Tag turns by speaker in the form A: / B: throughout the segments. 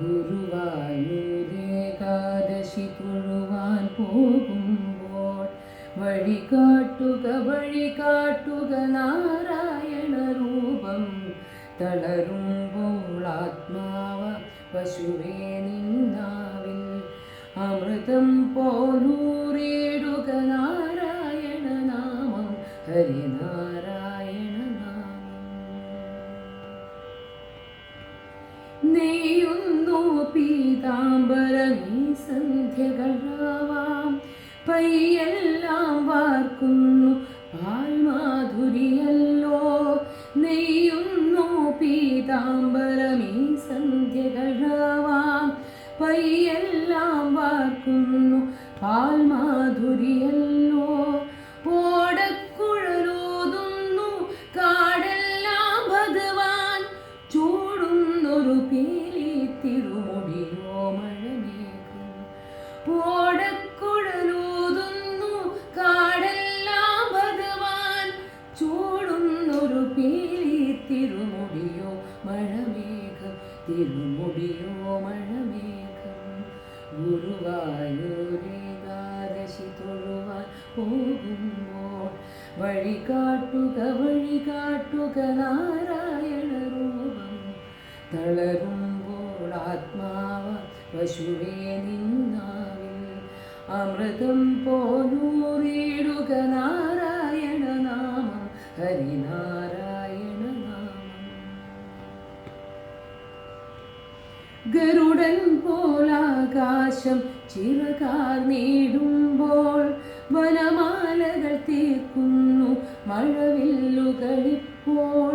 A: ഗുരുവായൂരേകാദശി തൊഴുവാൻ പോകുമ്പോൾ വഴി കാട്ടുക നാരായണ രൂപം. തളരുമ്പോൾ ആത്മാവ പശുവേ നിന്നാവിൽ അമൃതം പോലൂറിയിടുക നാരായണ നാമം, ഹരിനാരായണ നാമം. നെയ്യുന്നു പീതാംബരമീ സന്ധ്യകളാവാം, പയ്യെല്ലാം വാർക്കുന്നു പാൽമാധുരിയല്ലോ. നെയ്യുന്നു പീതാംബരമീ സന്ധ്യകളാവാം, പയ്യെല്ലാം വാർക്കുന്നു പാൽമാധുരിയല്ലോ. ഓടക്കുഴലൂതുന്നു കാടെല്ലാം ഭഗവാൻ, ചൂടുന്നൊരു പീലി തിരുമുടിയോ മഴമേഘം. ഓടക്കുഴലൂതുന്നു കാടെല്ലാം ഭഗവാൻ, ചൂടുന്നൊരു പീലി തിരുമുടിയോ മഴമേഘം, തിരുമുടിയോ മഴമേഘം. ഗുരുവായൂരേകാദശി തൊഴുവാൻ പോകുമ്പോൾ വഴി കാട്ടുക നാരായണ രൂപം. തളരുമ്പോൾ ആത്മാവ പശുവേ നിന്നാവിൽ അമൃതം പോലൂറിയിടുക നാരായണ നാമം, ഹരിനാരായണ നാമം. ഗരുഡൻ പോലാകാശം ചിറകാർന്നിടുമ്പോൾ വനമാലകൾ തീർക്കുന്നു മഴവില്ലുകളിപ്പോൾ.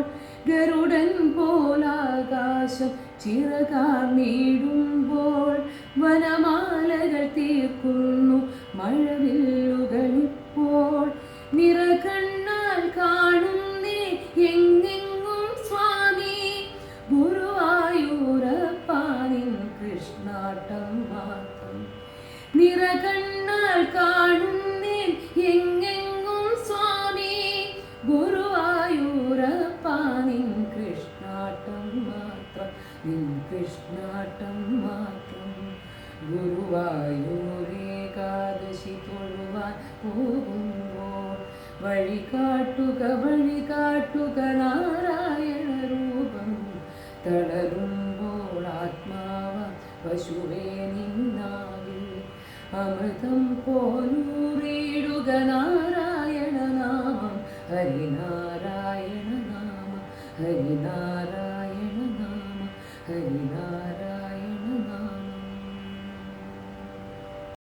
A: ഗരുഡൻ പോലാകാശം ചിറകാർന്നിടുമ്പോൾ വനമാലകൾ തീർക്കുന്നു മഴവില്ലുകളിപ്പോൾ. നിറകണ്ണാൽ കാണുന്നേ എങ്ങെങ്ങും സ്വാമി, ഗുരുവായൂരപ്പാനിൻ കൃഷ്ണാട്ടം മാത്രം. നിറകണ്ണാൽ കാണുന്നേ എങ്ങെങ്ങും സ്വാമി, ഗുരുവായൂരപ്പാനിൻ കൃഷ്ണാട്ടം മാത്രം, നിൻ കൃഷ്ണാട്ടം മാത്രം. ഗുരുവായൂരേകാദശി തൊഴുവാൻ പോകുമ്പോൾ വഴി കാട്ടുക നാരായണ രൂപം. തളരുമ്പോൾ ആത്മാവ പശുവേ നിന്നാവിൽ അമൃതം പോലൂറിയിടുക നാരായണ നാമം, ഹരിനാരായണ നാമം, ഹരിനാരായണ നാമം, ഹരിനാരായണ.